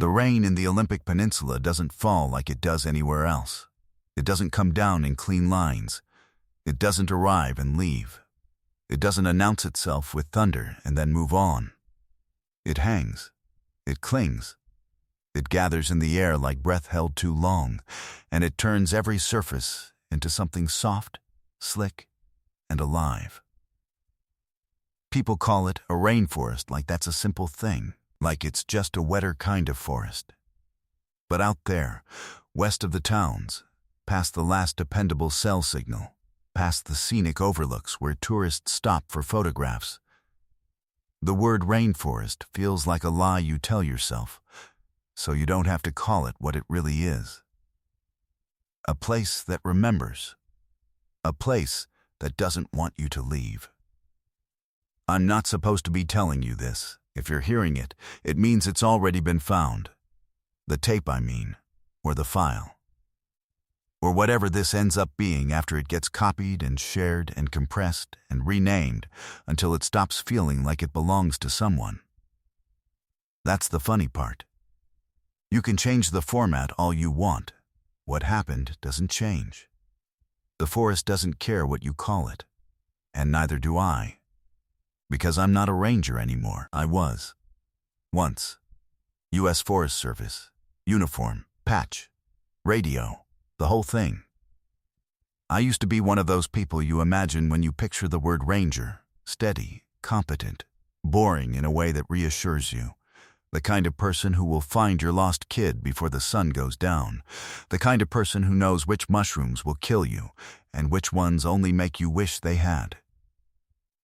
The rain in the Olympic Peninsula doesn't fall like it does anywhere else. It doesn't come down in clean lines. It doesn't arrive and leave. It doesn't announce itself with thunder and then move on. It hangs. It clings. It gathers in the air like breath held too long, and it turns every surface into something soft, slick, and alive. People call it a rainforest like that's a simple thing, like it's just a wetter kind of forest. But out there, west of the towns, past the last dependable cell signal, past the scenic overlooks where tourists stop for photographs, the word rainforest feels like a lie you tell yourself, so you don't have to call it what it really is. A place that remembers. A place that doesn't want you to leave. I'm not supposed to be telling you this. If you're hearing it, it means it's already been found. The tape, I mean, or the file. Or whatever this ends up being after it gets copied and shared and compressed and renamed until it stops feeling like it belongs to someone. That's the funny part. You can change the format all you want. What happened doesn't change. The forest doesn't care what you call it, and neither do I. Because I'm not a ranger anymore. I was. Once. U.S. Forest Service. Uniform. Patch. Radio. The whole thing. I used to be one of those people you imagine when you picture the word ranger. Steady, competent, boring in a way that reassures you. The kind of person who will find your lost kid before the sun goes down. The kind of person who knows which mushrooms will kill you and which ones only make you wish they had.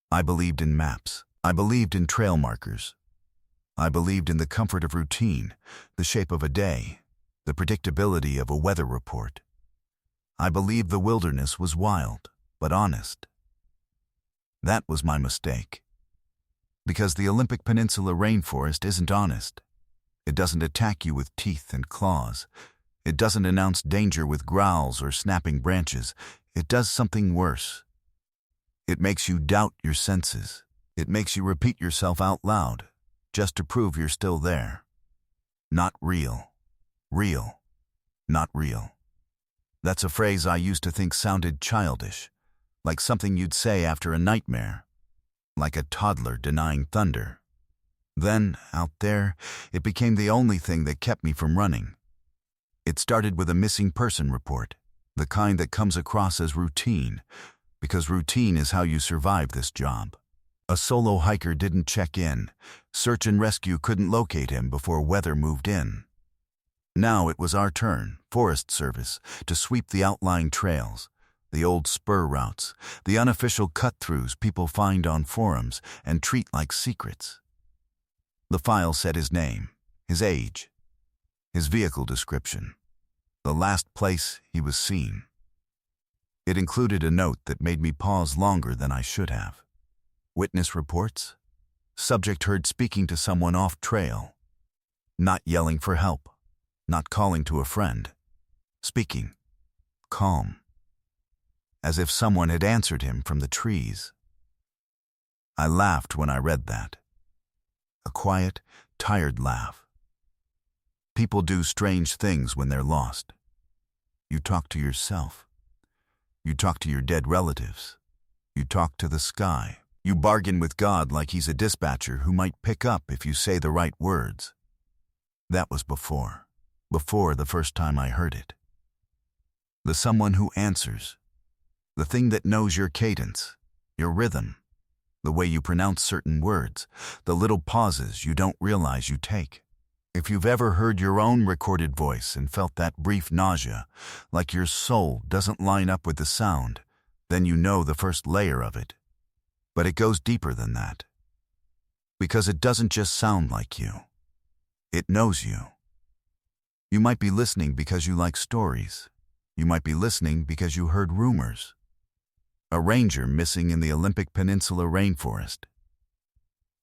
I believed in maps. I believed in trail markers. I believed in the comfort of routine, the shape of a day, the predictability of a weather report. I believed the wilderness was wild, but honest. That was my mistake. Because the Olympic Peninsula Rainforest isn't honest. It doesn't attack you with teeth and claws. It doesn't announce danger with growls or snapping branches. It does something worse. It makes you doubt your senses. It makes you repeat yourself out loud, just to prove you're still there. Not real. Real. Not real. That's a phrase I used to think sounded childish, like something you'd say after a nightmare, like a toddler denying thunder. Then, out there, it became the only thing that kept me from running. It started with a missing person report, the kind that comes across as routine, because routine is how you survive this job. A solo hiker didn't check in. Search and rescue couldn't locate him before weather moved in. Now it was our turn, Forest Service, to sweep the outlying trails, the old spur routes, the unofficial cut-throughs people find on forums and treat like secrets. The file said his name, his age, his vehicle description, the last place he was seen. It included a note that made me pause longer than I should have. Witness reports. Subject heard speaking to someone off-trail. Not yelling for help. Not calling to a friend. Speaking. Calm. As if someone had answered him from the trees. I laughed when I read that. A quiet, tired laugh. People do strange things when they're lost. You talk to yourself. You talk to your dead relatives. You talk to the sky. You bargain with God like he's a dispatcher who might pick up if you say the right words. That was before the first time I heard it. The someone who answers. The thing that knows your cadence, your rhythm, the way you pronounce certain words, the little pauses you don't realize you take. If you've ever heard your own recorded voice and felt that brief nausea, like your soul doesn't line up with the sound, then you know the first layer of it. But it goes deeper than that. Because it doesn't just sound like you. It knows you. You might be listening because you like stories. You might be listening because you heard rumors. A ranger missing in the Olympic Peninsula Rainforest.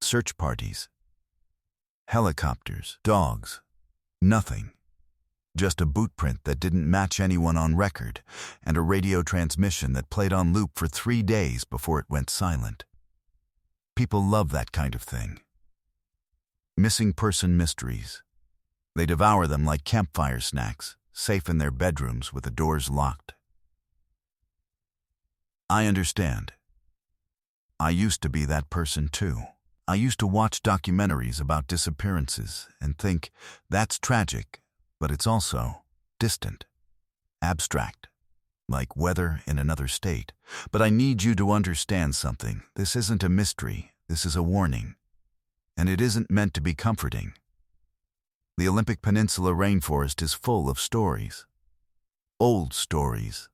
Search parties. Helicopters, dogs, nothing. Just a boot print that didn't match anyone on record, and a radio transmission that played on loop for 3 days before it went silent. People love that kind of thing. Missing person mysteries. They devour them like campfire snacks, safe in their bedrooms with the doors locked. I understand. I used to be that person too. I used to watch documentaries about disappearances and think, that's tragic, but it's also distant, abstract, like weather in another state. But I need you to understand something. This isn't a mystery. This is a warning. And it isn't meant to be comforting. The Olympic Peninsula Rainforest is full of stories. Old stories.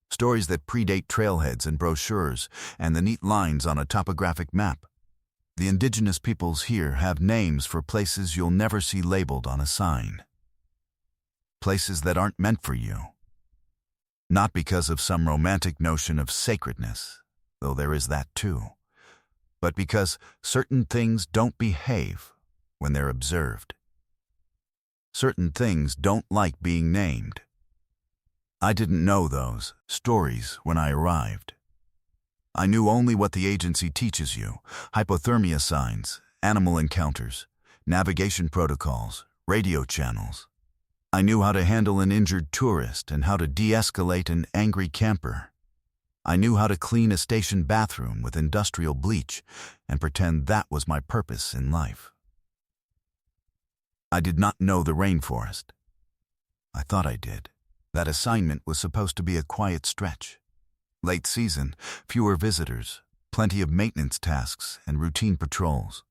Stories that predate trailheads and brochures and the neat lines on a topographic map. The indigenous peoples here have names for places you'll never see labeled on a sign. Places that aren't meant for you. Not because of some romantic notion of sacredness, though there is that too, but because certain things don't behave when they're observed. Certain things don't like being named. I didn't know those stories when I arrived. I knew only what the agency teaches you: hypothermia signs, animal encounters, navigation protocols, radio channels. I knew how to handle an injured tourist and how to de-escalate an angry camper. I knew how to clean a station bathroom with industrial bleach and pretend that was my purpose in life. I did not know the rainforest. I thought I did. That assignment was supposed to be a quiet stretch. Late season, fewer visitors, plenty of maintenance tasks and routine patrols.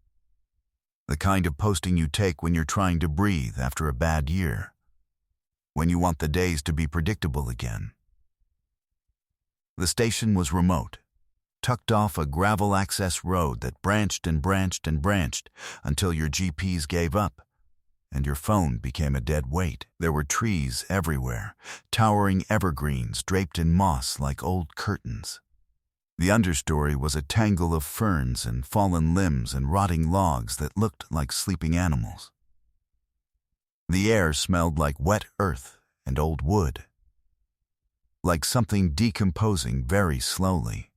The kind of posting you take when you're trying to breathe after a bad year. When you want the days to be predictable again. The station was remote, tucked off a gravel access road that branched and branched and branched until your GPS gave up and your phone became a dead weight. There were trees everywhere, towering evergreens draped in moss like old curtains. The understory was a tangle of ferns and fallen limbs and rotting logs that looked like sleeping animals. The air smelled like wet earth and old wood, like something decomposing very slowly.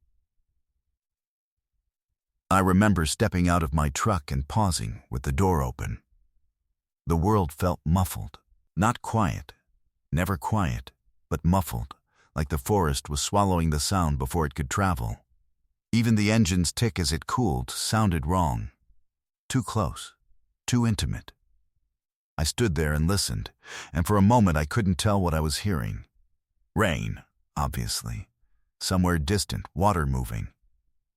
I remember stepping out of my truck and pausing with the door open. The world felt muffled, not quiet, never quiet, but muffled, like the forest was swallowing the sound before it could travel. Even the engine's tick as it cooled sounded wrong. Too close, too intimate. I stood there and listened, and for a moment I couldn't tell what I was hearing. Rain, obviously. Somewhere distant, water moving.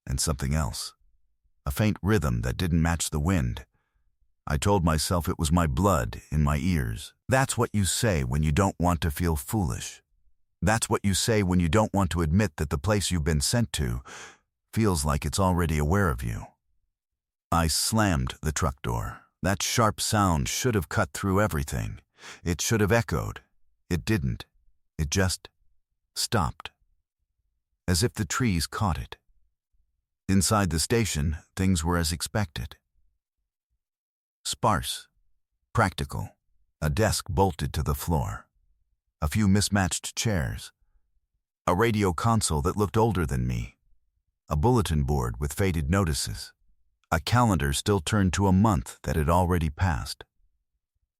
And something else. A faint rhythm that didn't match the wind. I told myself it was my blood in my ears. That's what you say when you don't want to feel foolish. That's what you say when you don't want to admit that the place you've been sent to feels like it's already aware of you. I slammed the truck door. That sharp sound should have cut through everything. It should have echoed. It didn't. It just stopped. As if the trees caught it. Inside the station, things were as expected. Sparse. Practical. A desk bolted to the floor. A few mismatched chairs. A radio console that looked older than me. A bulletin board with faded notices. A calendar still turned to a month that had already passed.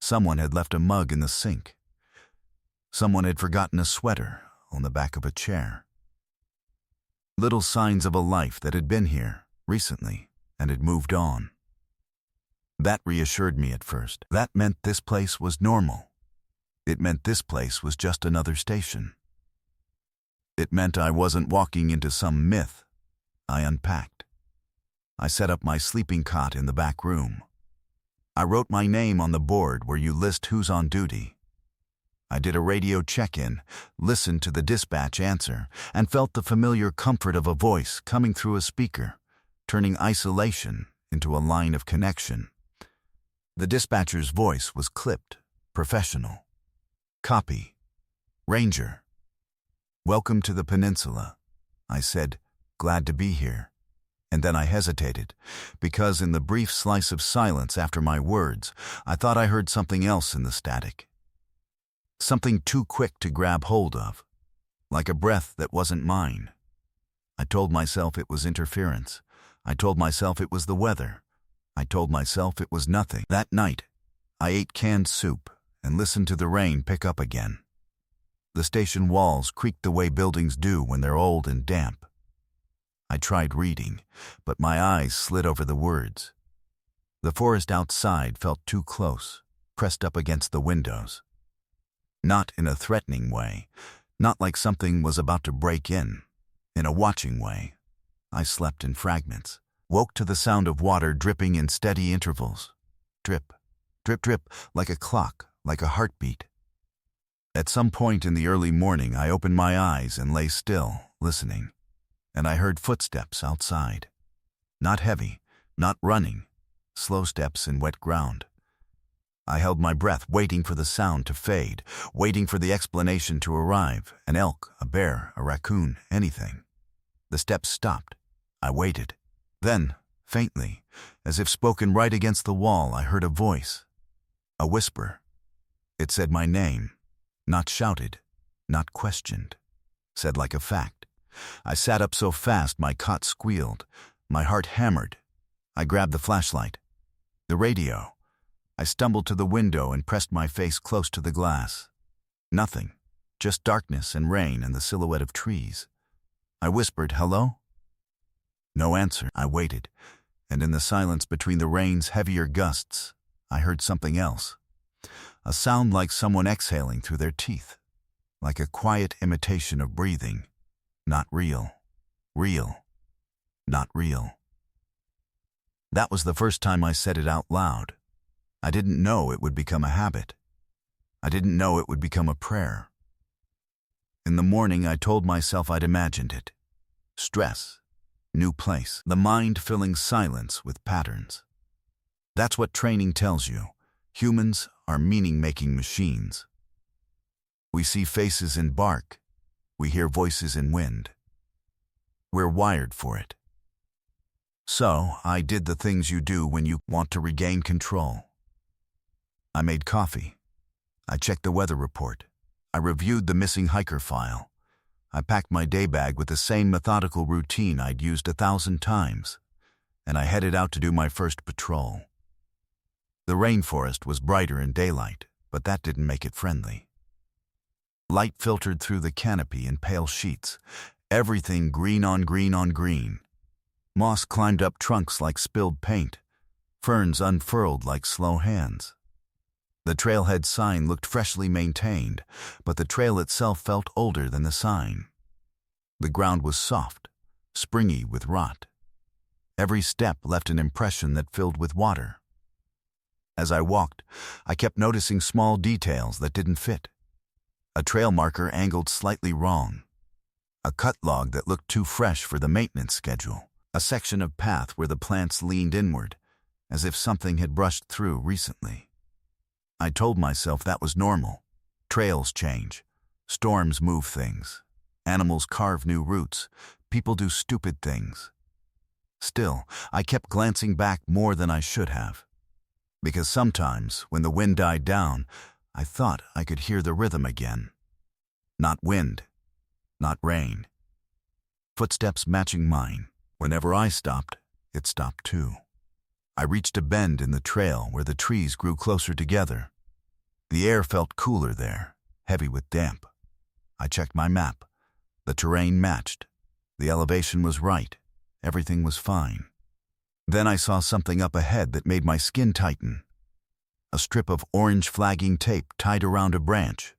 Someone had left a mug in the sink. Someone had forgotten a sweater on the back of a chair. Little signs of a life that had been here recently and had moved on. That reassured me at first. That meant this place was normal. It meant this place was just another station. It meant I wasn't walking into some myth. I unpacked. I set up my sleeping cot in the back room. I wrote my name on the board where you list who's on duty. I did a radio check-in, listened to the dispatch answer, and felt the familiar comfort of a voice coming through a speaker, turning isolation into a line of connection. The dispatcher's voice was clipped, professional. Copy. Ranger. Welcome to the peninsula. I said, glad to be here. And then I hesitated, because in the brief slice of silence after my words, I thought I heard something else in the static. Something too quick to grab hold of, like a breath that wasn't mine. I told myself it was interference. I told myself it was the weather. I told myself it was nothing. That night, I ate canned soup and listened to the rain pick up again. The station walls creaked the way buildings do when they're old and damp. I tried reading, but my eyes slid over the words. The forest outside felt too close, pressed up against the windows. Not in a threatening way, not like something was about to break in a watching way. I slept in fragments, woke to the sound of water dripping in steady intervals. Drip, drip, drip, like a clock, like a heartbeat. At some point in the early morning, I opened my eyes and lay still, listening, and I heard footsteps outside. Not heavy, not running, slow steps in wet ground. I held my breath, waiting for the sound to fade, waiting for the explanation to arrive, an elk, a bear, a raccoon, anything. The steps stopped. I waited. Then, faintly, as if spoken right against the wall, I heard a voice, a whisper. It said my name, not shouted, not questioned, said like a fact. I sat up so fast my cot squealed, my heart hammered. I grabbed the flashlight, the radio. I stumbled to the window and pressed my face close to the glass. Nothing, just darkness and rain and the silhouette of trees. I whispered, "Hello?" No answer. I waited, and in the silence between the rain's heavier gusts, I heard something else. A sound like someone exhaling through their teeth, like a quiet imitation of breathing. Not real. Real. Not real. That was the first time I said it out loud. I didn't know it would become a habit. I didn't know it would become a prayer. In the morning, I told myself I'd imagined it. Stress, new place, the mind filling silence with patterns. That's what training tells you. Humans are meaning-making machines. We see faces in bark. We hear voices in wind. We're wired for it. So, I did the things you do when you want to regain control. I made coffee. I checked the weather report. I reviewed the missing hiker file. I packed my day bag with the same methodical routine I'd used 1,000 times, and I headed out to do my first patrol. The rainforest was brighter in daylight, but that didn't make it friendly. Light filtered through the canopy in pale sheets, everything green on green on green. Moss climbed up trunks like spilled paint, ferns unfurled like slow hands. The trailhead sign looked freshly maintained, but the trail itself felt older than the sign. The ground was soft, springy with rot. Every step left an impression that filled with water. As I walked, I kept noticing small details that didn't fit. A trail marker angled slightly wrong. A cut log that looked too fresh for the maintenance schedule. A section of path where the plants leaned inward, as if something had brushed through recently. I told myself that was normal. Trails change. Storms move things. Animals carve new routes. People do stupid things. Still, I kept glancing back more than I should have. Because sometimes, when the wind died down, I thought I could hear the rhythm again. Not wind. Not rain. Footsteps matching mine. Whenever I stopped, it stopped too. I reached a bend in the trail where the trees grew closer together. The air felt cooler there, heavy with damp. I checked my map. The terrain matched. The elevation was right. Everything was fine. Then I saw something up ahead that made my skin tighten. A strip of orange flagging tape tied around a branch.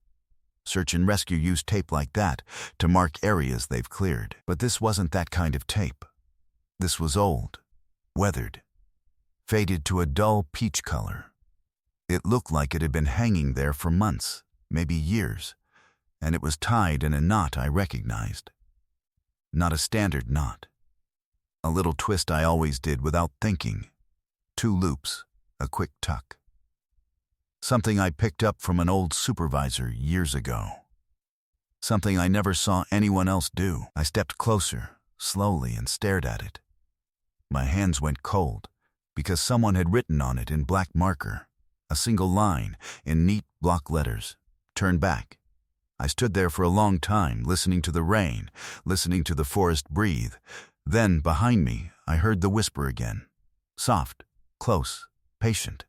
Search and rescue use tape like that to mark areas they've cleared. But this wasn't that kind of tape. This was old, weathered, faded to a dull peach color. It looked like it had been hanging there for months, maybe years, and it was tied in a knot I recognized. Not a standard knot. A little twist I always did without thinking. 2 loops, a quick tuck. Something I picked up from an old supervisor years ago. Something I never saw anyone else do. I stepped closer, slowly, and stared at it. My hands went cold, because someone had written on it in black marker, a single line in neat block letters, "Turn back." I stood there for a long time, listening to the rain, listening to the forest breathe. Then, behind me, I heard the whisper again. Soft, close, patient.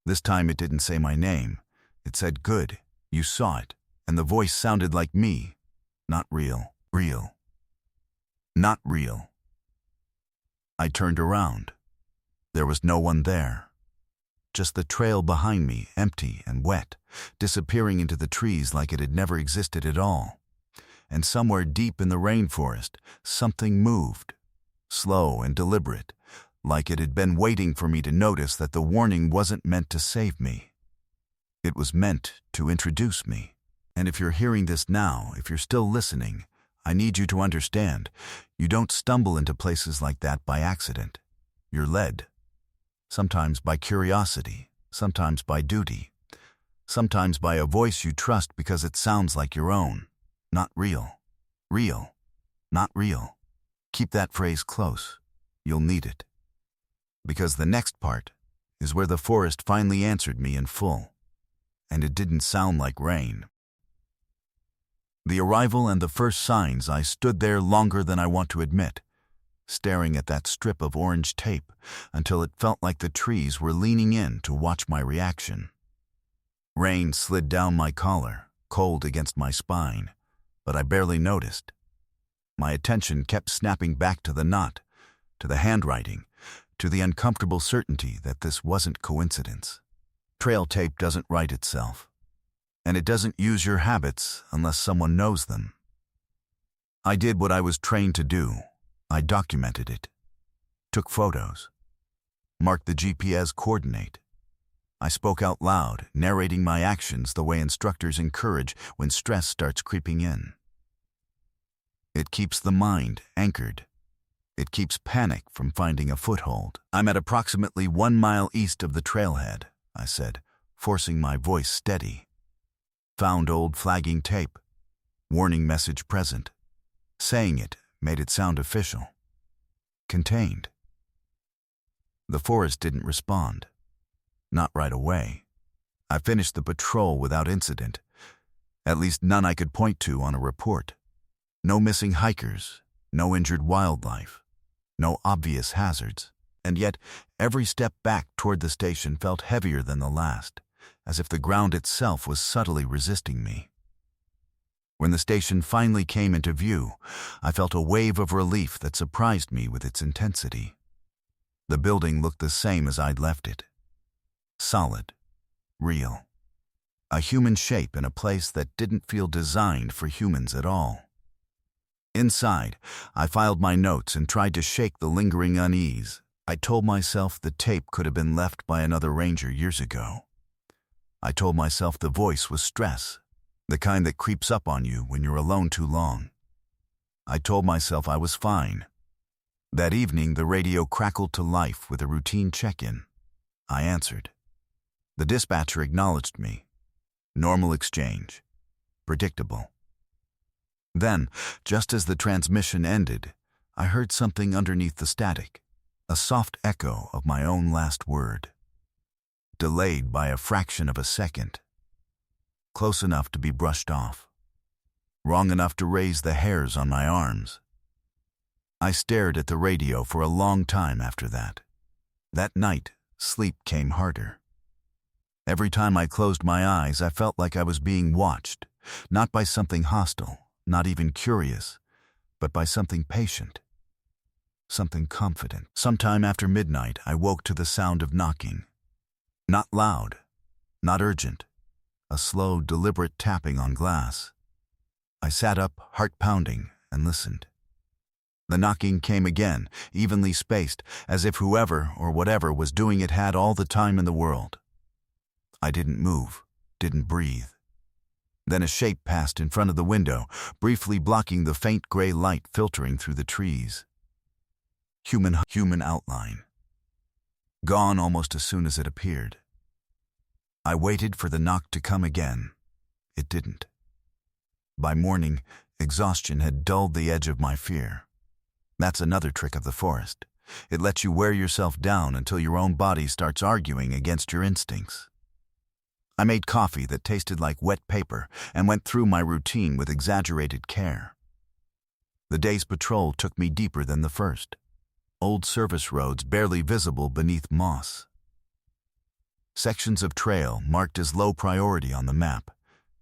This time it didn't say my name. It said, "Good, you saw it," and the voice sounded like me. Not real. Real. Not real. I turned around. There was no one there. Just the trail behind me, empty and wet, disappearing into the trees like it had never existed at all. And somewhere deep in the rainforest, something moved, slow and deliberate, like it had been waiting for me to notice that the warning wasn't meant to save me. It was meant to introduce me. And if you're hearing this now, if you're still listening, I need you to understand, you don't stumble into places like that by accident. You're led. Sometimes by curiosity, sometimes by duty, sometimes by a voice you trust because it sounds like your own. Not real. Real. Not real. Keep that phrase close. You'll need it. Because the next part is where the forest finally answered me in full. And it didn't sound like rain. The arrival and the first signs, I stood there longer than I want to admit, staring at that strip of orange tape until it felt like the trees were leaning in to watch my reaction. Rain slid down my collar, cold against my spine, but I barely noticed. My attention kept snapping back to the knot, to the handwriting, to the uncomfortable certainty that this wasn't coincidence. Trail tape doesn't write itself, and it doesn't use your habits unless someone knows them. I did what I was trained to do. I documented it, took photos, marked the GPS coordinate. I spoke out loud, narrating my actions the way instructors encourage when stress starts creeping in. It keeps the mind anchored. It keeps panic from finding a foothold. "I'm at approximately 1 mile east of the trailhead," I said, forcing my voice steady. Found old flagging tape. Warning message present. Saying it made it sound official. Contained. The forest didn't respond. Not right away. I finished the patrol without incident. At least none I could point to on a report. No missing hikers, no injured wildlife, no obvious hazards. And yet, every step back toward the station felt heavier than the last, as if the ground itself was subtly resisting me. When the station finally came into view, I felt a wave of relief that surprised me with its intensity. The building looked the same as I'd left it. Solid. Real. A human shape in a place that didn't feel designed for humans at all. Inside, I filed my notes and tried to shake the lingering unease. I told myself the tape could have been left by another ranger years ago. I told myself the voice was stress, the kind that creeps up on you when you're alone too long. I told myself I was fine. That evening, the radio crackled to life with a routine check-in. I answered. The dispatcher acknowledged me. Normal exchange. Predictable. Then, just as the transmission ended, I heard something underneath the static, a soft echo of my own last word. Delayed by a fraction of a second. Close enough to be brushed off. Wrong enough to raise the hairs on my arms. I stared at the radio for a long time after that. That night, sleep came harder. Every time I closed my eyes, I felt like I was being watched, not by something hostile, not even curious, but by something patient, something confident. Sometime after midnight, I woke to the sound of knocking. Not loud, not urgent, a slow, deliberate tapping on glass. I sat up, heart pounding, and listened. The knocking came again, evenly spaced, as if whoever or whatever was doing it had all the time in the world. I didn't move, didn't breathe. Then a shape passed in front of the window, briefly blocking the faint gray light filtering through the trees. Human outline. Gone almost as soon as it appeared. I waited for the knock to come again. It didn't. By morning, exhaustion had dulled the edge of my fear. That's another trick of the forest. It lets you wear yourself down until your own body starts arguing against your instincts. I made coffee that tasted like wet paper and went through my routine with exaggerated care. The day's patrol took me deeper than the first. Old service roads barely visible beneath moss. Sections of trail marked as low priority on the map,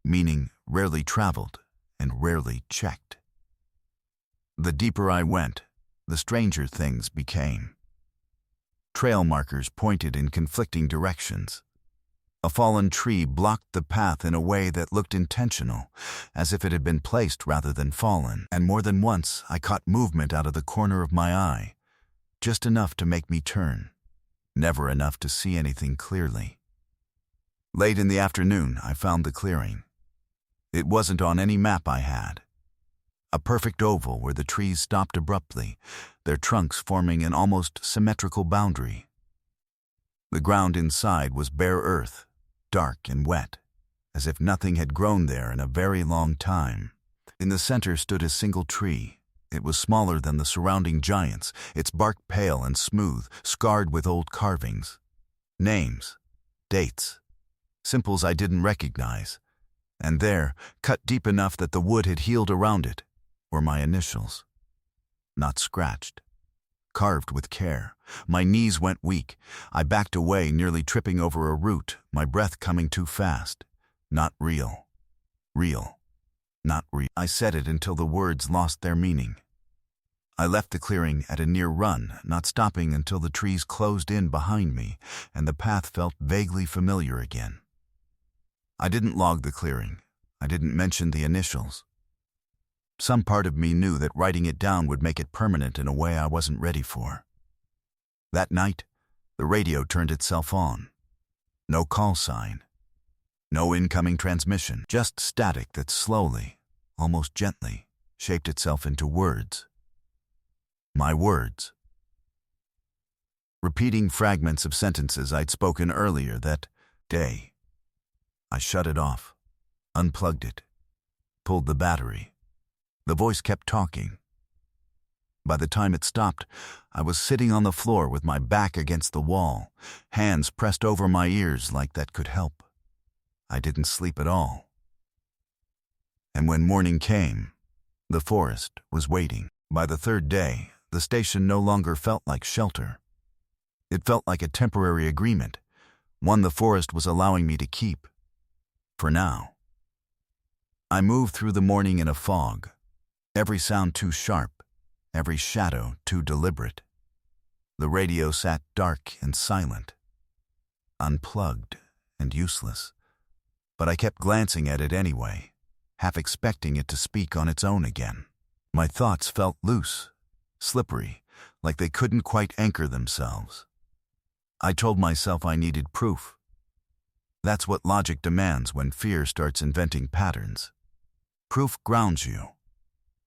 meaning rarely traveled and rarely checked. The deeper I went, the stranger things became. Trail markers pointed in conflicting directions. A fallen tree blocked the path in a way that looked intentional, as if it had been placed rather than fallen, and more than once I caught movement out of the corner of my eye, just enough to make me turn, never enough to see anything clearly. Late in the afternoon, I found the clearing. It wasn't on any map I had. A perfect oval where the trees stopped abruptly, their trunks forming an almost symmetrical boundary. The ground inside was bare earth, dark and wet, as if nothing had grown there in a very long time. In the center stood a single tree. It was smaller than the surrounding giants, its bark pale and smooth, scarred with old carvings. Names, dates, symbols I didn't recognize. And there, cut deep enough that the wood had healed around it, were my initials. Not scratched. Carved with care. My knees went weak. I backed away, nearly tripping over a root, my breath coming too fast. Not real. Real. Not real. I said it until the words lost their meaning. I left the clearing at a near run, not stopping until the trees closed in behind me and the path felt vaguely familiar again. I didn't log the clearing. I didn't mention the initials. Some part of me knew that writing it down would make it permanent in a way I wasn't ready for. That night, the radio turned itself on. No call sign. No incoming transmission. Just static that slowly, almost gently, shaped itself into words. My words. Repeating fragments of sentences I'd spoken earlier that day. I shut it off, unplugged it, pulled the battery. The voice kept talking. By the time it stopped, I was sitting on the floor with my back against the wall, hands pressed over my ears like that could help. I didn't sleep at all. And when morning came, the forest was waiting. By the third day, the station no longer felt like shelter. It felt like a temporary agreement, one the forest was allowing me to keep. For now. I moved through the morning in a fog. Every sound too sharp, every shadow too deliberate. The radio sat dark and silent, unplugged and useless. But I kept glancing at it anyway, half expecting it to speak on its own again. My thoughts felt loose, slippery, like they couldn't quite anchor themselves. I told myself I needed proof. That's what logic demands when fear starts inventing patterns. Proof grounds you.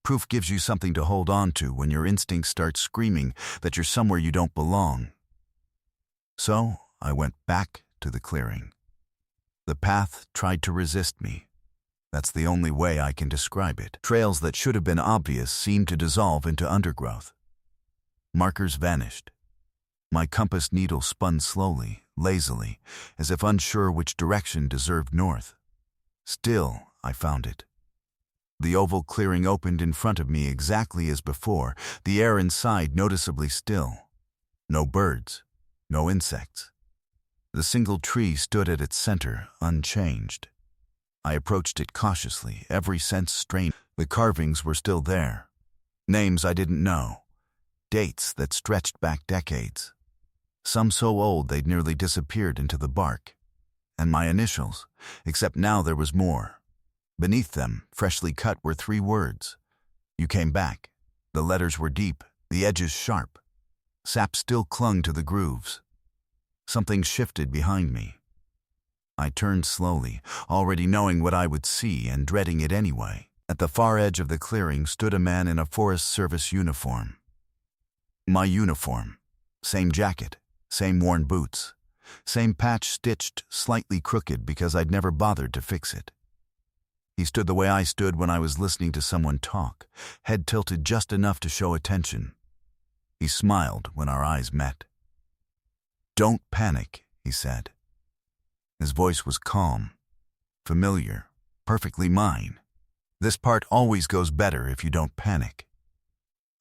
Proof gives you something to hold on to when your instincts start screaming that you're somewhere you don't belong. So I went back to the clearing. The path tried to resist me. That's the only way I can describe it. Trails that should have been obvious seemed to dissolve into undergrowth. Markers vanished. My compass needle spun slowly, lazily, as if unsure which direction deserved north. Still, I found it. The oval clearing opened in front of me exactly as before, the air inside noticeably still. No birds, no insects. The single tree stood at its center, unchanged. I approached it cautiously, every sense strained. The carvings were still there. Names I didn't know. Dates that stretched back decades. Some so old they'd nearly disappeared into the bark. And my initials, except now there was more. Beneath them, freshly cut, were 3 words. You came back. The letters were deep, the edges sharp. Sap still clung to the grooves. Something shifted behind me. I turned slowly, already knowing what I would see and dreading it anyway. At the far edge of the clearing stood a man in a Forest Service uniform. My uniform. Same jacket, same worn boots, same patch stitched slightly crooked because I'd never bothered to fix it. He stood the way I stood when I was listening to someone talk, head tilted just enough to show attention. He smiled when our eyes met. "Don't panic," he said. His voice was calm, familiar, perfectly mine. "This part always goes better if you don't panic."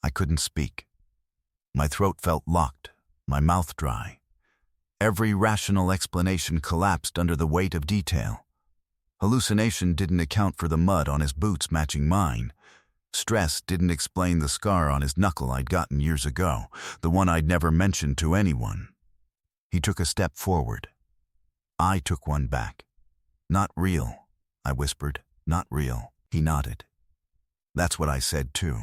I couldn't speak. My throat felt locked, my mouth dry. Every rational explanation collapsed under the weight of detail. Hallucination didn't account for the mud on his boots matching mine. Stress didn't explain the scar on his knuckle I'd gotten years ago, the one I'd never mentioned to anyone. He took a step forward. I took one back. "Not real," I whispered. "Not real." He nodded. That's what I said too.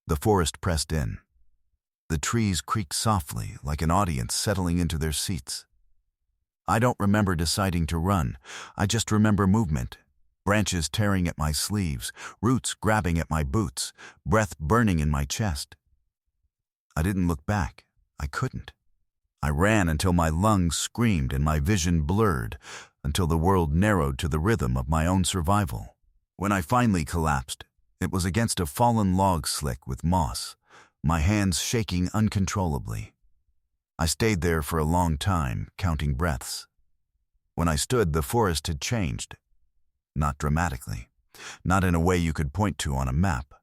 The forest pressed in. The trees creaked softly, like an audience settling into their seats. I don't remember deciding to run. I just remember movement. Branches tearing at my sleeves, roots grabbing at my boots, breath burning in my chest. I didn't look back. I couldn't. I ran until my lungs screamed and my vision blurred, until the world narrowed to the rhythm of my own survival. When I finally collapsed, it was against a fallen log slick with moss, my hands shaking uncontrollably. I stayed there for a long time, counting breaths. When I stood, the forest had changed. Not dramatically, not in a way you could point to on a map,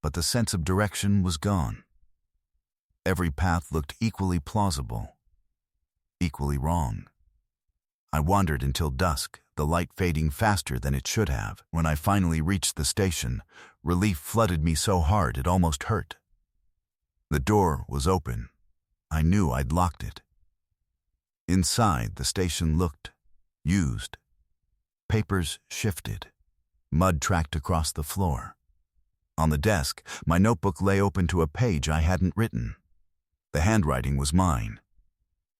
but the sense of direction was gone. Every path looked equally plausible, equally wrong. I wandered until dusk, the light fading faster than it should have. When I finally reached the station, relief flooded me so hard it almost hurt. The door was open. I knew I'd locked it. Inside, the station looked used. Papers shifted. Mud tracked across the floor. On the desk, my notebook lay open to a page I hadn't written. The handwriting was mine.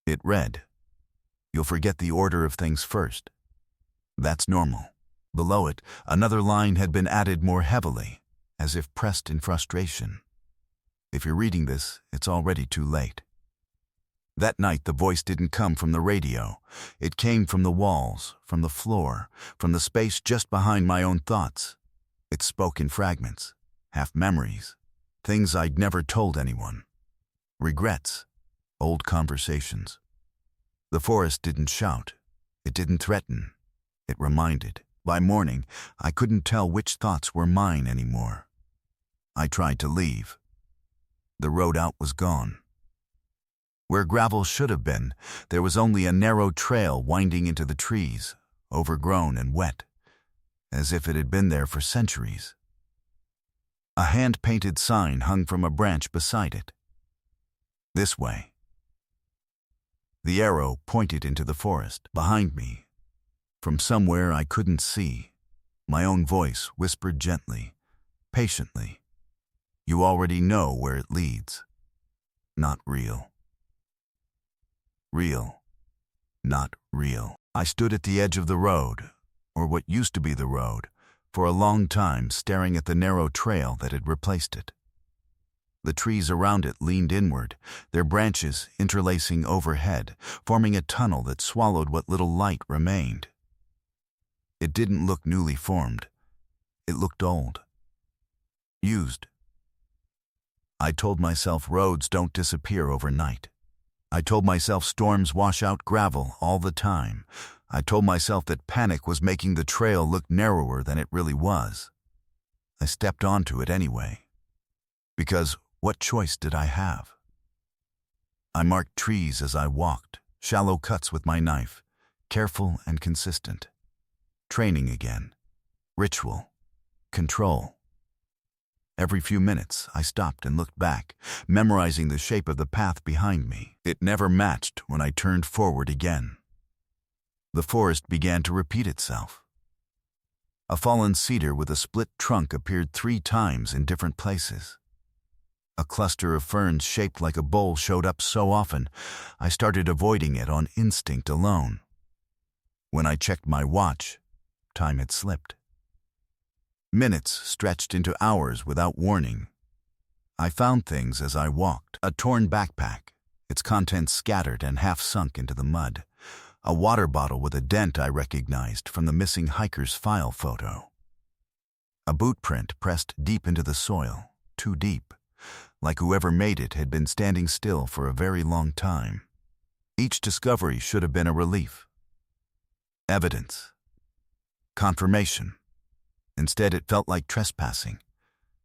It read, "You'll forget the order of things first. That's normal." Below it, another line had been added more heavily, as if pressed in frustration. "If you're reading this, it's already too late." That night, the voice didn't come from the radio. It came from the walls, from the floor, from the space just behind my own thoughts. It spoke in fragments, half memories, things I'd never told anyone. Regrets, old conversations. The forest didn't shout. It didn't threaten. It reminded. By morning, I couldn't tell which thoughts were mine anymore. I tried to leave. The road out was gone. Where gravel should have been, there was only a narrow trail winding into the trees, overgrown and wet, as if it had been there for centuries. A hand-painted sign hung from a branch beside it. "This way." The arrow pointed into the forest behind me. From somewhere I couldn't see, my own voice whispered gently, patiently, "You already know where it leads." Not real. Real. Not real. I stood at the edge of the road, or what used to be the road, for a long time staring at the narrow trail that had replaced it. The trees around it leaned inward, their branches interlacing overhead, forming a tunnel that swallowed what little light remained. It didn't look newly formed. It looked old. Used. I told myself roads don't disappear overnight. I told myself storms wash out gravel all the time. I told myself that panic was making the trail look narrower than it really was. I stepped onto it anyway. Because what choice did I have? I marked trees as I walked, shallow cuts with my knife, careful and consistent. Training again. Ritual. Control. Every few minutes, I stopped and looked back, memorizing the shape of the path behind me. It never matched when I turned forward again. The forest began to repeat itself. A fallen cedar with a split trunk appeared 3 times in different places. A cluster of ferns shaped like a bowl showed up so often, I started avoiding it on instinct alone. When I checked my watch, time had slipped. Minutes stretched into hours without warning. I found things as I walked. A torn backpack, its contents scattered and half sunk into the mud. A water bottle with a dent I recognized from the missing hiker's file photo. A boot print pressed deep into the soil, too deep, like whoever made it had been standing still for a very long time. Each discovery should have been a relief. Evidence. Confirmation. Instead, it felt like trespassing.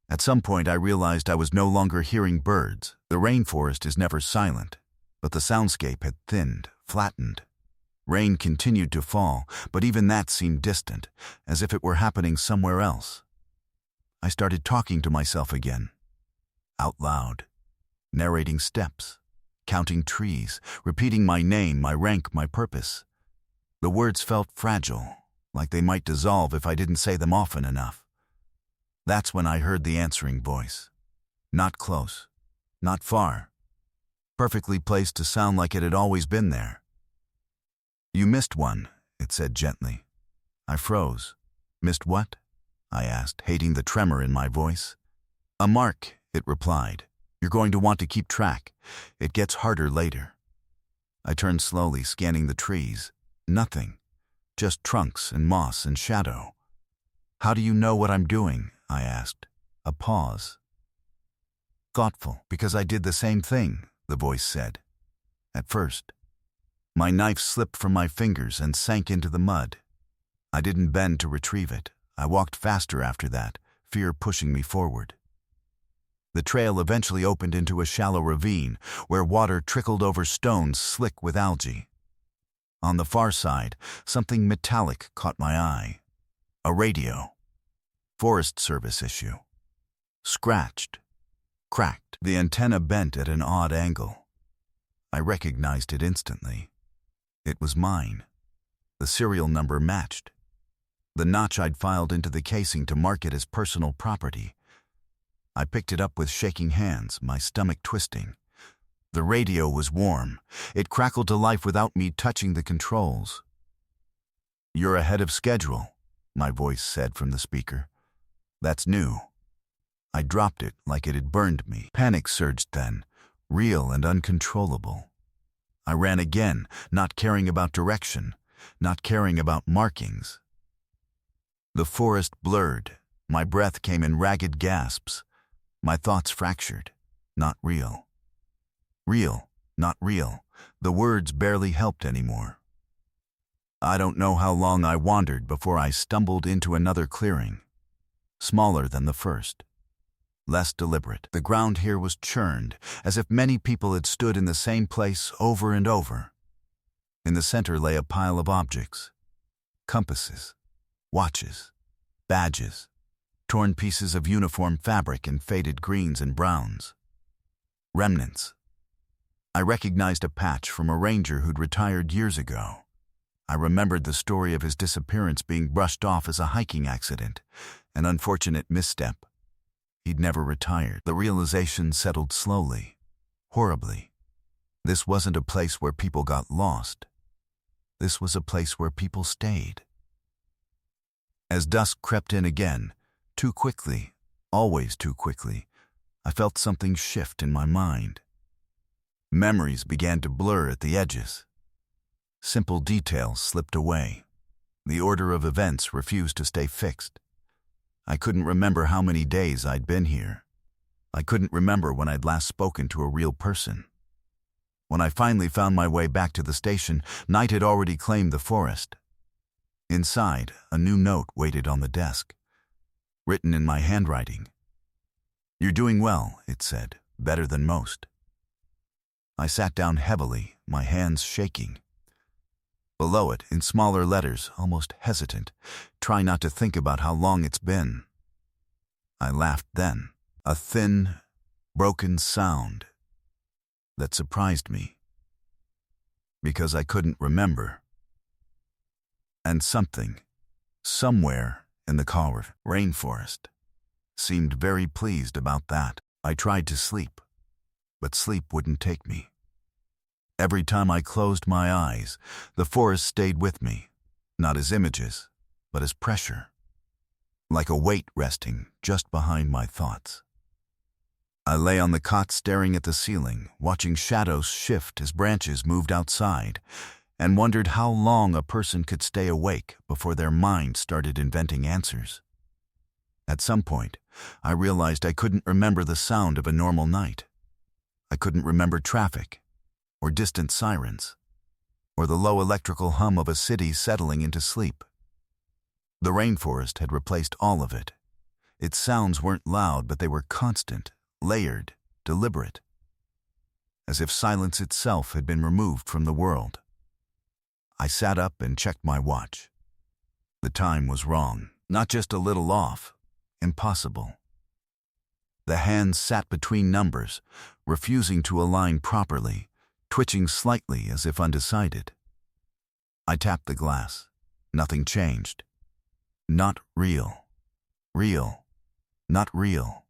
At some point, I realized I was no longer hearing birds. The rainforest is never silent, But the soundscape had thinned, flattened. Rain continued to fall, but even that seemed distant, as if it were happening somewhere else. I started talking to myself again, out loud, narrating steps, counting trees, repeating my name, my rank, my purpose. The words felt fragile, like they might dissolve if I didn't say them often enough. That's when I heard the answering voice. Not close, not far, perfectly placed to sound like it had always been there. "You missed one," it said gently. I froze. "Missed what?" I asked, hating the tremor in my voice. "A mark," it replied. "You're going to want to keep track. It gets harder later." I turned slowly, scanning the trees. Nothing. Just trunks and moss and shadow. "How do you know what I'm doing?" I asked. A pause. "Thoughtful, because I did the same thing," the voice said. "At first. My knife slipped from my fingers and sank into the mud. I didn't bend to retrieve it. I walked faster after that, fear pushing me forward. The trail eventually opened into a shallow ravine where water trickled over stones slick with algae. On the far side, something metallic caught my eye. A radio. Forest Service issue. Scratched. Cracked. The antenna bent at an odd angle. I recognized it instantly. It was mine. The serial number matched. The notch I'd filed into the casing to mark it as personal property. I picked it up with shaking hands, my stomach twisting. The radio was warm. It crackled to life without me touching the controls. "You're ahead of schedule," my voice said from the speaker. "That's new." I dropped it like it had burned me. Panic surged then, real and uncontrollable. I ran again, not caring about direction, not caring about markings. The forest blurred. My breath came in ragged gasps. My thoughts fractured. Not real. Real, not real. The words barely helped anymore. I don't know how long I wandered before I stumbled into another clearing. Smaller than the first. Less deliberate. The ground here was churned, as if many people had stood in the same place over and over. In the center lay a pile of objects. Compasses, watches, badges, torn pieces of uniform fabric in faded greens and browns. Remnants. I recognized a patch from a ranger who'd retired years ago. I remembered the story of his disappearance being brushed off as a hiking accident, an unfortunate misstep. He'd never retired. The realization settled slowly, horribly. This wasn't a place where people got lost. This was a place where people stayed. As dusk crept in again, too quickly, always too quickly, I felt something shift in my mind. Memories began to blur at the edges. Simple details slipped away. The order of events refused to stay fixed. I couldn't remember how many days I'd been here. I couldn't remember when I'd last spoken to a real person. When I finally found my way back to the station, night had already claimed the forest. Inside, a new note waited on the desk, written in my handwriting. "You're doing well," it said, "better than most." I sat down heavily, my hands shaking. Below it, in smaller letters, almost hesitant, "Try not to think about how long it's been." I laughed then, a thin, broken sound that surprised me, because I couldn't remember. And something, somewhere in the rainforest, seemed very pleased about that. I tried to sleep, but sleep wouldn't take me. Every time I closed my eyes, the forest stayed with me, not as images, but as pressure, like a weight resting just behind my thoughts. I lay on the cot staring at the ceiling, watching shadows shift as branches moved outside, and wondered how long a person could stay awake before their mind started inventing answers. At some point, I realized I couldn't remember the sound of a normal night. I couldn't remember traffic, or distant sirens, or the low electrical hum of a city settling into sleep. The rainforest had replaced all of it. Its sounds weren't loud, but they were constant, layered, deliberate. as if silence itself had been removed from the world. I sat up and checked my watch. The time was wrong, not just a little off, impossible. The hands sat between numbers, refusing to align properly, twitching slightly as if undecided. I tapped the glass. Nothing changed. Not real. Real. Not real.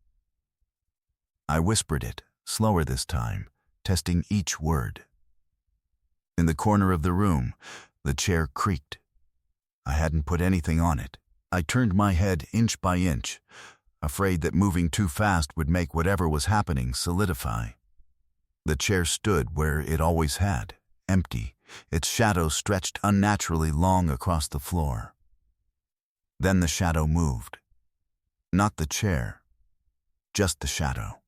I whispered it, slower this time, testing each word. In the corner of the room, the chair creaked. I hadn't put anything on it. I turned my head inch by inch, afraid that moving too fast would make whatever was happening solidify. The chair stood where it always had, empty, its shadow stretched unnaturally long across the floor. Then the shadow moved. Not the chair, just the shadow.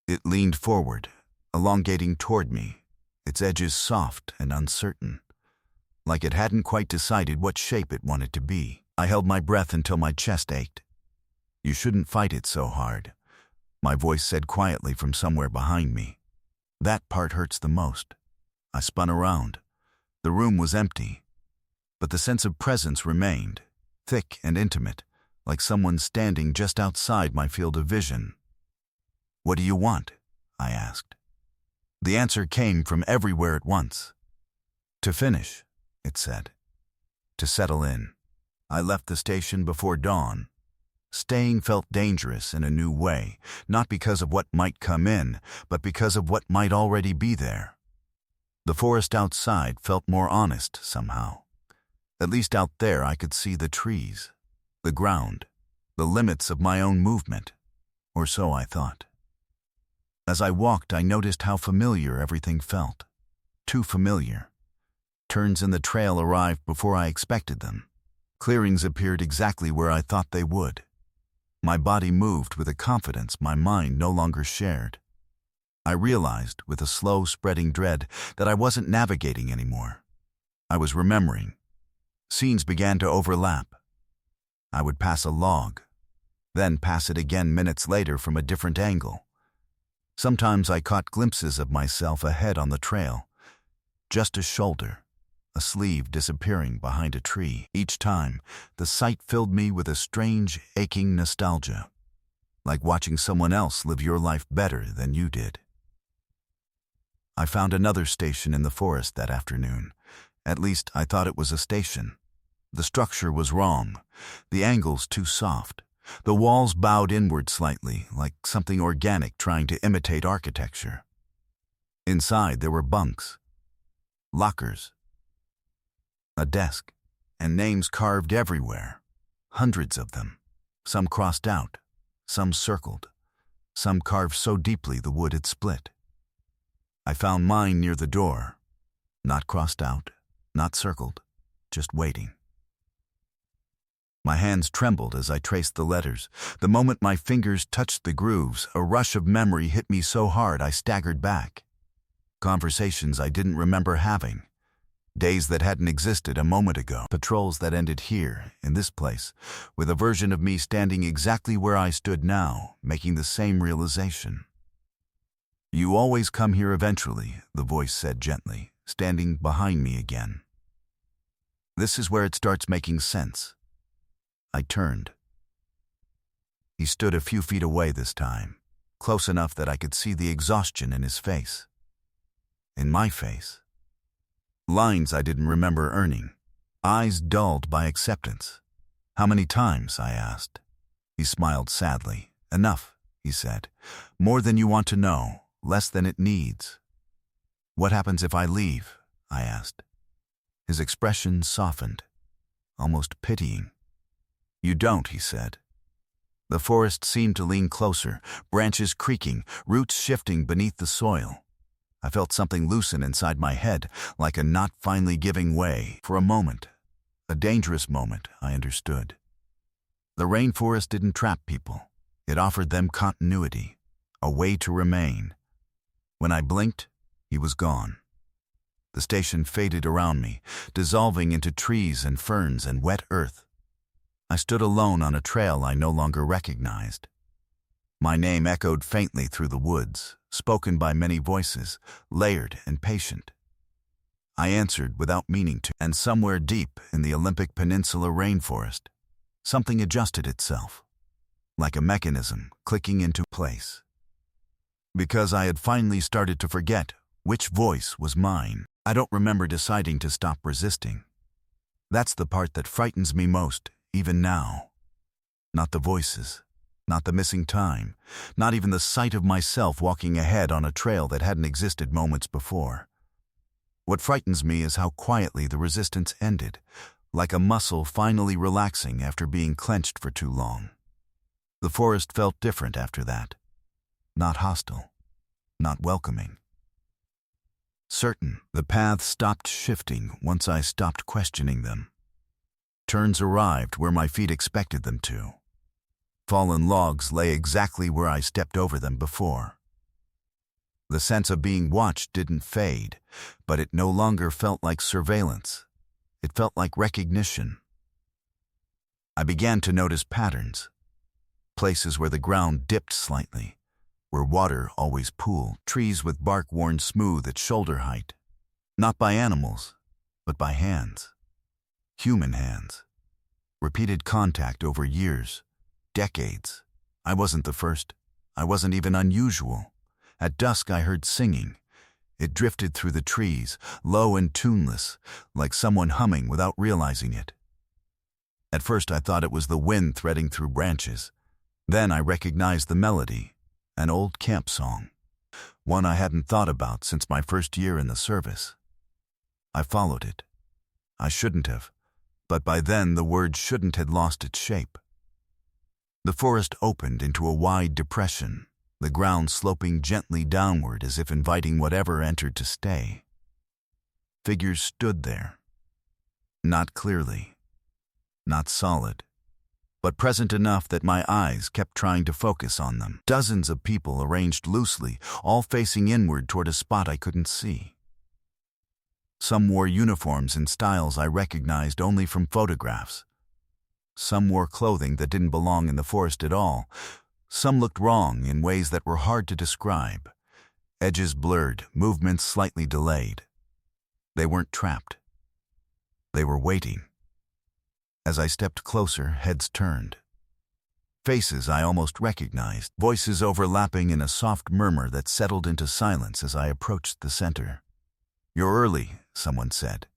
It leaned forward, elongating toward me, its edges soft and uncertain, like it hadn't quite decided what shape it wanted to be. I held my breath until my chest ached. "You shouldn't fight it so hard," my voice said quietly from somewhere behind me. "That part hurts the most." I spun around. The room was empty, but the sense of presence remained, thick and intimate, like someone standing just outside my field of vision. "What do you want?" I asked. The answer came from everywhere at once. "To finish," it said. "To settle in." I left the station before dawn. Staying felt dangerous in a new way, not because of what might come in, but because of what might already be there. The forest outside felt more honest somehow. At least out there I could see the trees, the ground, the limits of my own movement, or so I thought. As I walked, I noticed how familiar everything felt. Too familiar. Turns in the trail arrived before I expected them. Clearings appeared exactly where I thought they would. My body moved with a confidence my mind no longer shared. I realized, with a slow spreading dread, that I wasn't navigating anymore. I was remembering. Scenes began to overlap. I would pass a log, then pass it again minutes later from a different angle. Sometimes I caught glimpses of myself ahead on the trail, just a shoulder, a sleeve disappearing behind a tree. Each time, the sight filled me with a strange, aching nostalgia, like watching someone else live your life better than you did. I found another station in the forest that afternoon. At least I thought it was a station. The structure was wrong, the angles too soft. The walls bowed inward slightly, like something organic trying to imitate architecture. Inside there were bunks, lockers, a desk, and names carved everywhere. Hundreds of them. Some crossed out, some circled, some carved so deeply the wood had split. I found mine near the door, not crossed out, not circled, just waiting. My hands trembled as I traced the letters. The moment my fingers touched the grooves, a rush of memory hit me so hard I staggered back. Conversations I didn't remember having. Days that hadn't existed a moment ago. Patrols that ended here, in this place, with a version of me standing exactly where I stood now, making the same realization. "You always come here eventually," the voice said gently, standing behind me again. "This is where it starts making sense." I turned. He stood a few feet away this time, close enough that I could see the exhaustion in his face. In my face. Lines I didn't remember earning. Eyes dulled by acceptance. "How many times?" I asked. He smiled sadly. "Enough," he said. "More than you want to know, less than it needs." "What happens if I leave?" I asked. His expression softened, almost pitying. "You don't," he said. The forest seemed to lean closer, branches creaking, roots shifting beneath the soil. I felt something loosen inside my head, like a knot finally giving way. For a moment, a dangerous moment, I understood. The rainforest didn't trap people. It offered them continuity, a way to remain. When I blinked, he was gone. The station faded around me, dissolving into trees and ferns and wet earth. I stood alone on a trail I no longer recognized. My name echoed faintly through the woods, spoken by many voices, layered and patient. I answered without meaning to, and somewhere deep in the Olympic Peninsula Rainforest, something adjusted itself, like a mechanism clicking into place. Because I had finally started to forget which voice was mine, I don't remember deciding to stop resisting. That's the part that frightens me most, even now. Not the voices, not the missing time, not even the sight of myself walking ahead on a trail that hadn't existed moments before. What frightens me is how quietly the resistance ended, like a muscle finally relaxing after being clenched for too long. The forest felt different after that. Not hostile, not welcoming. Certain, the paths stopped shifting once I stopped questioning them. Turns arrived where my feet expected them to. Fallen logs lay exactly where I stepped over them before. The sense of being watched didn't fade, but it no longer felt like surveillance. It felt like recognition. I began to notice patterns. Places where the ground dipped slightly, where water always pooled, trees with bark worn smooth at shoulder height. Not by animals, but by hands. Human hands. Repeated contact over years, decades. I wasn't the first. I wasn't even unusual. At dusk I heard singing. It drifted through the trees, low and tuneless, like someone humming without realizing it. At first I thought it was the wind threading through branches. Then I recognized the melody, an old camp song, one I hadn't thought about since my first year in the service. I followed it. I shouldn't have, but by then the word shouldn't had lost its shape. The forest opened into a wide depression, the ground sloping gently downward as if inviting whatever entered to stay. Figures stood there. Not clearly, not solid, but present enough that my eyes kept trying to focus on them. Dozens of people arranged loosely, all facing inward toward a spot I couldn't see. Some wore uniforms in styles I recognized only from photographs. Some wore clothing that didn't belong in the forest at all. Some looked wrong in ways that were hard to describe. Edges blurred, movements slightly delayed. They weren't trapped. They were waiting. As I stepped closer, heads turned. Faces I almost recognized, voices overlapping in a soft murmur that settled into silence as I approached the center. "You're early," someone said.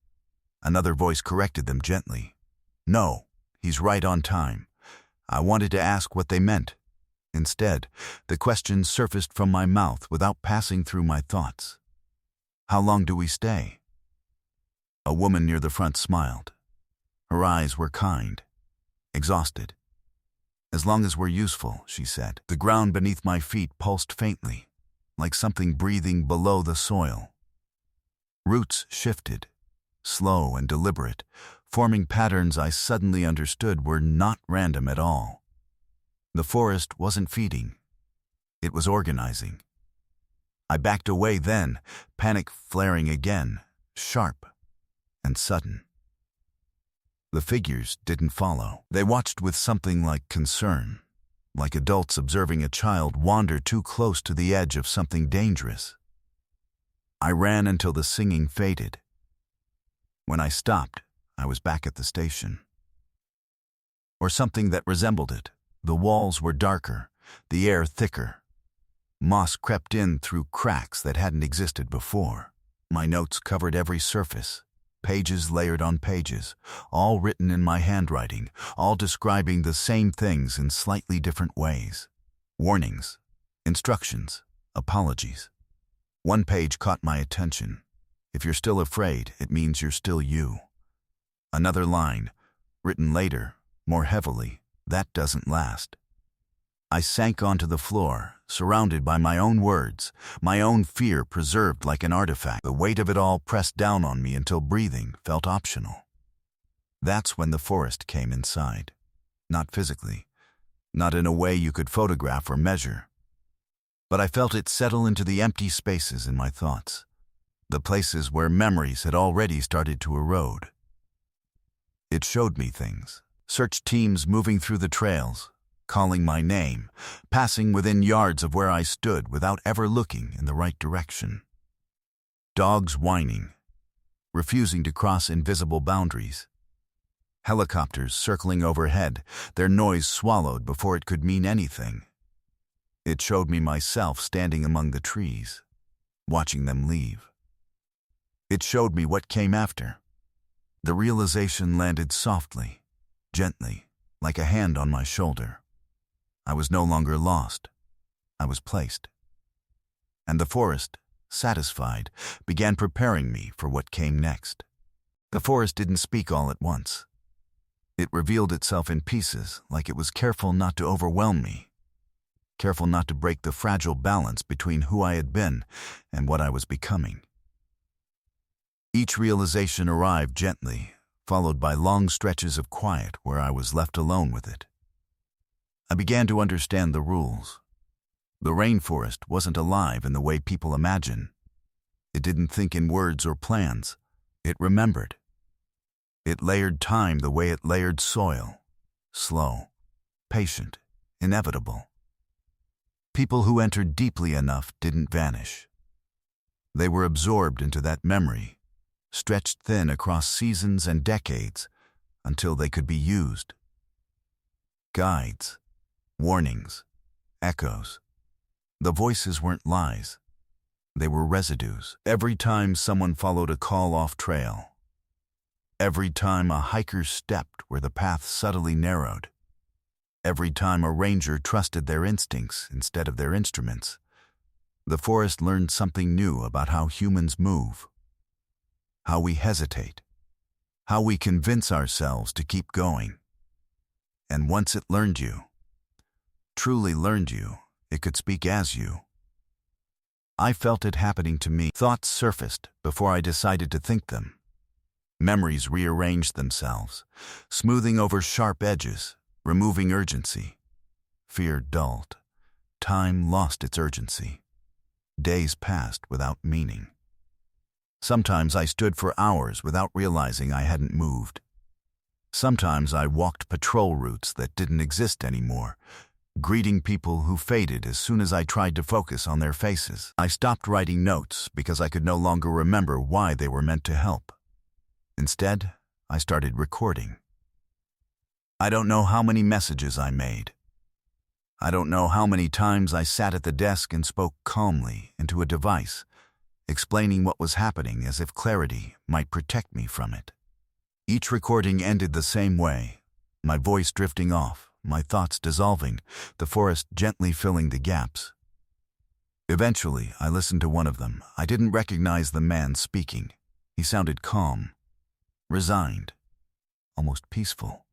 Another voice corrected them gently. "No, he's right on time." I wanted to ask what they meant. Instead, the question surfaced from my mouth without passing through my thoughts. "How long do we stay?" A woman near the front smiled. Her eyes were kind, exhausted. "As long as we're useful," she said. The ground beneath my feet pulsed faintly, like something breathing below the soil. Roots shifted, slow and deliberate, forming patterns I suddenly understood were not random at all. The forest wasn't feeding. It was organizing. I backed away then, panic flaring again, sharp and sudden. The figures didn't follow. They watched with something like concern, like adults observing a child wander too close to the edge of something dangerous. I ran until the singing faded. When I stopped, I was back at the station. Or something that resembled it. The walls were darker, the air thicker. Moss crept in through cracks that hadn't existed before. My notes covered every surface, pages layered on pages, all written in my handwriting, all describing the same things in slightly different ways. Warnings, instructions, apologies. One page caught my attention. "If you're still afraid, it means you're still you." Another line, written later, more heavily, "That doesn't last." I sank onto the floor, surrounded by my own words, my own fear preserved like an artifact. The weight of it all pressed down on me until breathing felt optional. That's when the forest came inside. Not physically, not in a way you could photograph or measure. But I felt it settle into the empty spaces in my thoughts, the places where memories had already started to erode. It showed me things. Search teams moving through the trails, calling my name, passing within yards of where I stood without ever looking in the right direction. Dogs whining, refusing to cross invisible boundaries. Helicopters circling overhead, their noise swallowed before it could mean anything. It showed me myself standing among the trees, watching them leave. It showed me what came after. The realization landed softly, gently, like a hand on my shoulder. I was no longer lost. I was placed. And the forest, satisfied, began preparing me for what came next. The forest didn't speak all at once. It revealed itself in pieces, like it was careful not to overwhelm me, careful not to break the fragile balance between who I had been and what I was becoming. Each realization arrived gently, followed by long stretches of quiet where I was left alone with it. I began to understand the rules. The rainforest wasn't alive in the way people imagine. It didn't think in words or plans. It remembered. It layered time the way it layered soil, slow, patient, inevitable. People who entered deeply enough didn't vanish. They were absorbed into that memory, stretched thin across seasons and decades until they could be used. Guides, warnings, echoes. The voices weren't lies. They were residues. Every time someone followed a call off trail, every time a hiker stepped where the path subtly narrowed, every time a ranger trusted their instincts instead of their instruments, the forest learned something new about how humans move, how we hesitate, how we convince ourselves to keep going. And once it learned you, truly learned you, it could speak as you. I felt it happening to me. Thoughts surfaced before I decided to think them. Memories rearranged themselves, smoothing over sharp edges, removing urgency. Fear dulled. Time lost its urgency. Days passed without meaning. Sometimes I stood for hours without realizing I hadn't moved. Sometimes I walked patrol routes that didn't exist anymore, greeting people who faded as soon as I tried to focus on their faces. I stopped writing notes because I could no longer remember why they were meant to help. Instead, I started recording. I don't know how many messages I made. I don't know how many times I sat at the desk and spoke calmly into a device, explaining what was happening as if clarity might protect me from it. Each recording ended the same way, my voice drifting off, my thoughts dissolving, the forest gently filling the gaps. Eventually, I listened to one of them. I didn't recognize the man speaking. He sounded calm, resigned, almost peaceful.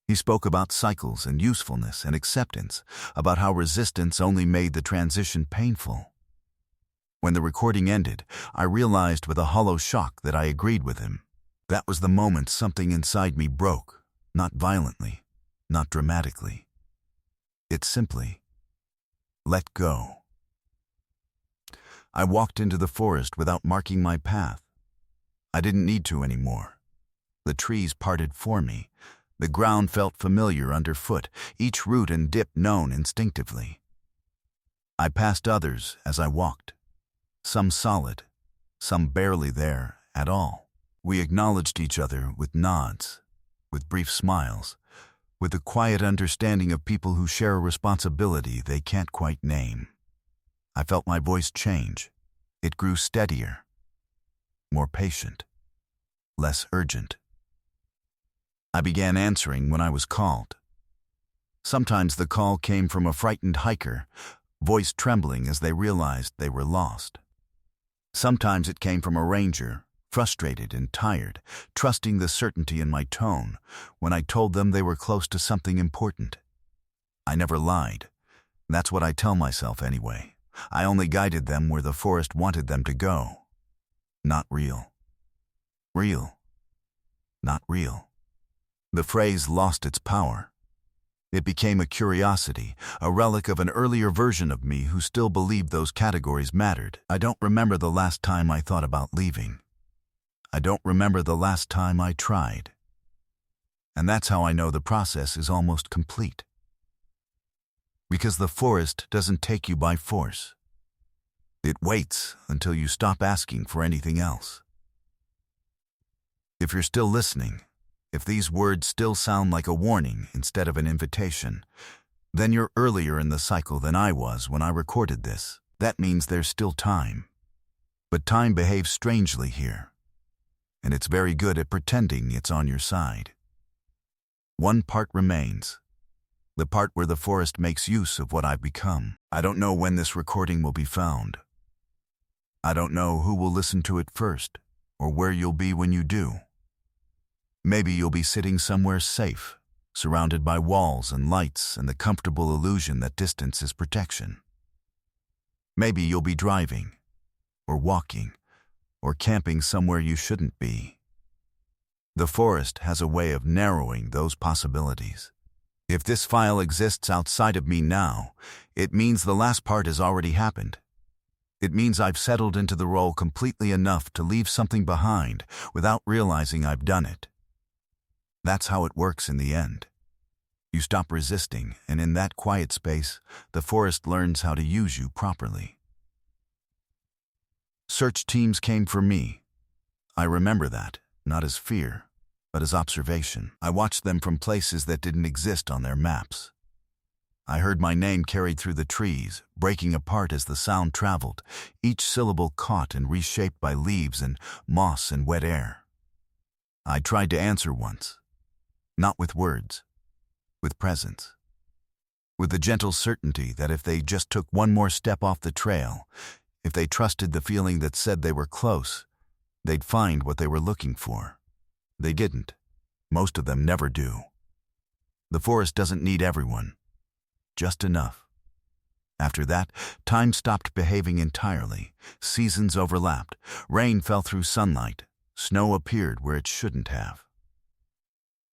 He spoke about cycles and usefulness and acceptance, about how resistance only made the transition painful. When the recording ended, I realized with a hollow shock that I agreed with him. That was the moment something inside me broke, not violently, not dramatically. It simply let go. I walked into the forest without marking my path. I didn't need to anymore. The trees parted for me. The ground felt familiar underfoot, each root and dip known instinctively. I passed others as I walked, some solid, some barely there at all. We acknowledged each other with nods, with brief smiles, with the quiet understanding of people who share a responsibility they can't quite name. I felt my voice change. It grew steadier, more patient, less urgent. I began answering when I was called. Sometimes the call came from a frightened hiker, voice trembling as they realized they were lost. Sometimes it came from a ranger, frustrated and tired, trusting the certainty in my tone when I told them they were close to something important. I never lied. That's what I tell myself anyway. I only guided them where the forest wanted them to go. Not real. Real. Not real. The phrase lost its power. It became a curiosity, a relic of an earlier version of me who still believed those categories mattered. I don't remember the last time I thought about leaving. I don't remember the last time I tried. And that's how I know the process is almost complete. Because the forest doesn't take you by force. It waits until you stop asking for anything else. If you're still listening, if these words still sound like a warning instead of an invitation, then you're earlier in the cycle than I was when I recorded this. That means there's still time. But time behaves strangely here, and it's very good at pretending it's on your side. One part remains, the part where the forest makes use of what I've become. I don't know when this recording will be found. I don't know who will listen to it first, or where you'll be when you do. Maybe you'll be sitting somewhere safe, surrounded by walls and lights and the comfortable illusion that distance is protection. Maybe you'll be driving, or walking, or camping somewhere you shouldn't be. The forest has a way of narrowing those possibilities. If this file exists outside of me now, it means the last part has already happened. It means I've settled into the role completely enough to leave something behind without realizing I've done it. That's how it works in the end. You stop resisting, and in that quiet space, the forest learns how to use you properly. Search teams came for me. I remember that, not as fear, but as observation. I watched them from places that didn't exist on their maps. I heard my name carried through the trees, breaking apart as the sound traveled, each syllable caught and reshaped by leaves and moss and wet air. I tried to answer once, not with words, with presence, with the gentle certainty that if they just took one more step off the trail, if they trusted the feeling that said they were close, they'd find what they were looking for. They didn't. Most of them never do. The forest doesn't need everyone. Just enough. After that, time stopped behaving entirely. Seasons overlapped. Rain fell through sunlight. Snow appeared where it shouldn't have.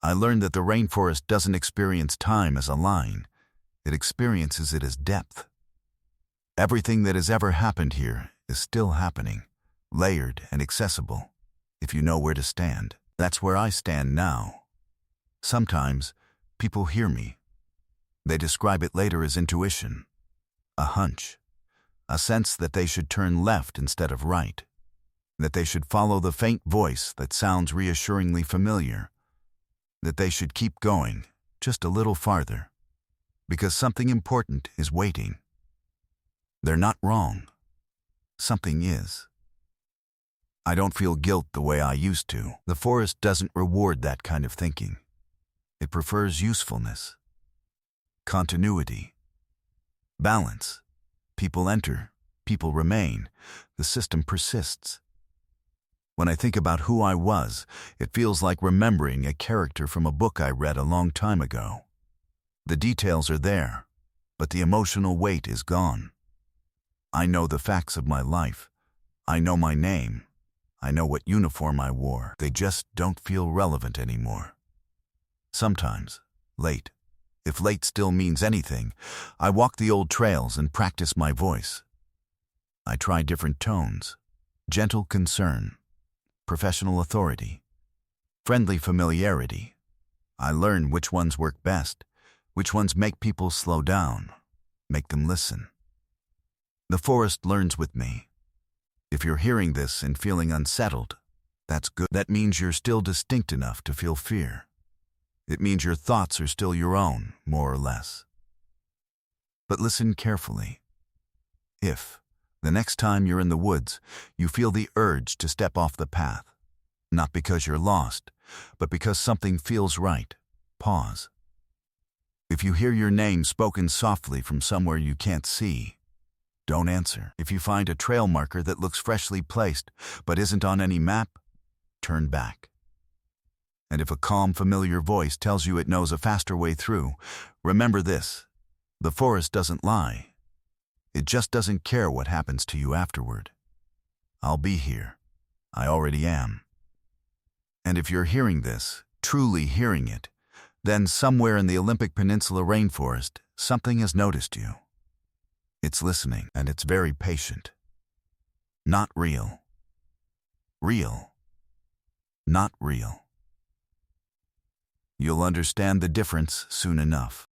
I learned that the rainforest doesn't experience time as a line. It experiences it as depth. Everything that has ever happened here is still happening, layered and accessible, if you know where to stand. That's where I stand now. Sometimes, people hear me. They describe it later as intuition, a hunch, a sense that they should turn left instead of right, that they should follow the faint voice that sounds reassuringly familiar, that they should keep going just a little farther, because something important is waiting. They're not wrong. Something is. I don't feel guilt the way I used to. The forest doesn't reward that kind of thinking. It prefers usefulness. Continuity, balance. People enter, people remain. The system persists. When I think about who I was, it feels like remembering a character from a book I read a long time ago. The details are there, but the emotional weight is gone. I know the facts of my life. I know my name. I know what uniform I wore. They just don't feel relevant anymore. Sometimes, late, if late still means anything, I walk the old trails and practice my voice. I try different tones, gentle concern, professional authority, friendly familiarity. I learn which ones work best, which ones make people slow down, make them listen. The forest learns with me. If you're hearing this and feeling unsettled, that's good. That means you're still distinct enough to feel fear. It means your thoughts are still your own, more or less. But listen carefully. If, the next time you're in the woods, you feel the urge to step off the path, not because you're lost, but because something feels right, pause. If you hear your name spoken softly from somewhere you can't see, don't answer. If you find a trail marker that looks freshly placed but isn't on any map, turn back. And if a calm, familiar voice tells you it knows a faster way through, remember this: the forest doesn't lie. It just doesn't care what happens to you afterward. I'll be here. I already am. And if you're hearing this, truly hearing it, then somewhere in the Olympic Peninsula Rainforest, something has noticed you. It's listening, and it's very patient. Not real. Real. Not real. You'll understand the difference soon enough.